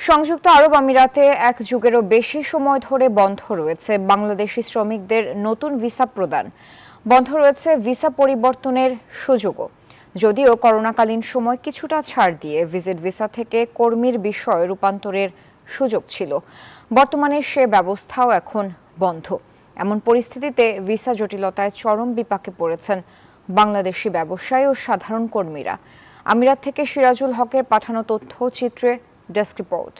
সংযুক্ত আরব আমিরাতে এক যুগেরও বেশি সময় ধরে বন্ধ রয়েছে বাংলাদেশি শ্রমিকদের নতুন ভিসা প্রদান। বন্ধ রয়েছে ভিসা পরিবর্তনের সুযোগও। যদিও করোনাকালীন সময় কিছুটা ছাড় দিয়ে ভিজিট ভিসা থেকে কর্মীর বিষয় রূপান্তরের সুযোগ ছিল, বর্তমানে সে ব্যবস্থাও এখন বন্ধ। এমন পরিস্থিতিতে ভিসা জটিলতায় চরম বিপাকে পড়েছেন বাংলাদেশি ব্যবসায়ী ও সাধারণ কর্মীরা। আমিরাত থেকে সিরাজুল হকের পাঠানো তথ্যচিত্রে ডেস্ক রিপোর্ট।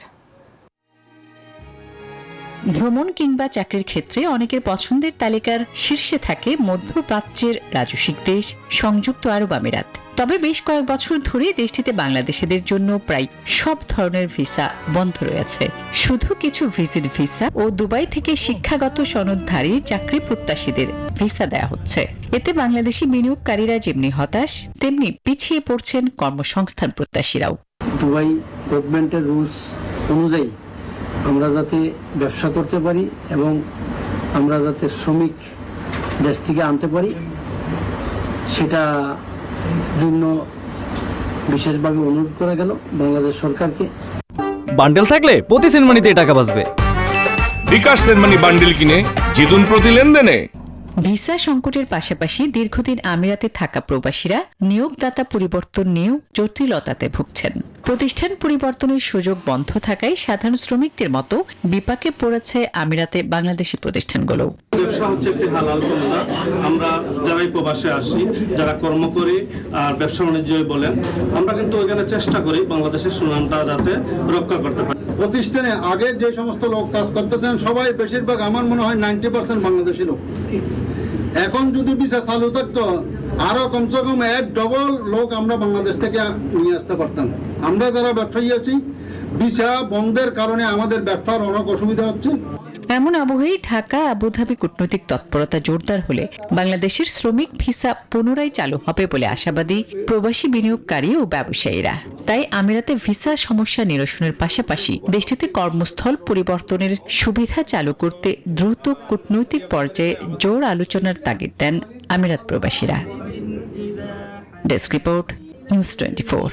ভ্রমণ কিংবা চাকরির ক্ষেত্রে অনেকের পছন্দের তালিকার শীর্ষে থাকে মধ্যপ্রাচ্যের রাজস্বিক দেশ সংযুক্ত আরব আমিরাত। তবে বেশ কয়েক বছর ধরে দেশটিতে বাংলাদেশিদের জন্য প্রায় সব ধরনের ভিসা বন্ধ রয়েছে। শুধু কিছু ভিজিট ভিসা ও দুবাই থেকে শিক্ষাগত সনদধারী চাকরি প্রত্যাশীদের ভিসা দেয়া হচ্ছে। এতে বাংলাদেশি বিনিয়োগকারীরা যেমনি হতাশ, তেমনি পিছিয়ে পড়ছেন কর্মসংস্থান প্রত্যাশীরাও। দুবাই গভর্নমেন্টের রুলস অনুযায়ী আমরা যাতে ব্যবসা করতে পারি এবং আমরা যাতে শ্রমিক দেশ থেকে আনতে পারি, সেটা জন্য বিশেষভাবে অনুরোধ করা গেল বাংলাদেশ সরকারকে। বান্ডেল থাকলে প্রতি সেনমানিতে টাকা বাঁচবে। বিকাশ সেনমানি বান্ডেল কিনে জিতুন প্রতি লেনদেনে। ভিসা সংকটের পাশাপাশি দীর্ঘদিন আমিরাতে থাকা প্রবাসীরা নিয়োগদাতা পরিবর্তন নিয়েও জটিলতাতে ভুগছেন। প্রতিষ্ঠান পরিবর্তনের সুযোগ বন্ধ থাকায় সাধারণ শ্রমিকদের মতো বিপাকে পড়েছে আমিরাতে বাংলাদেশি প্রতিষ্ঠানগুলো। ব্যবসা হচ্ছে একটি হালাল পন্থা। আমরা যারাই প্রবাসে আসি, যারা কর্ম করি আর ব্যবসা বাণিজ্য বলেন, আমরা কিন্তু ওইখানে চেষ্টা করি বাংলাদেশের সুনামটা যাতে রক্ষা করতে পারি। প্রতিষ্ঠানে আগে যে সমস্ত লোক কাজ করতেছেন সবাই বেশিরভাগ আমার মনে হয় 90% বাংলাদেশি লোক। এখন যদি ভিসা চালু থাকতো আরো কমসে কম ডবল লোক আমরা বাংলাদেশ থেকে নিয়ে আসতে পারতাম। আমরা যারা ব্যবসায়ী আছি, ভিসা বন্ধের কারণে আমাদের ব্যবসার অনেক অসুবিধা হচ্ছে। এমন আবহেই ঢাকা আবুধাবি কূটনৈতিক তৎপরতা জোরদার হলে বাংলাদেশের শ্রমিক ভিসা পুনরায় চালু হবে বলে আশাবাদী প্রবাসী বিনিয়োগকারী ও ব্যবসায়ীরা। তাই আমিরাতে ভিসা সমস্যা নিরসনের পাশাপাশি দেশটিতে কর্মস্থল পরিবর্তনের সুবিধা চালু করতে দ্রুত কূটনৈতিক পর্যায়ে জোর আলোচনার তাগিদ দেন আমিরাত প্রবাসীরা। Desk report, news 24।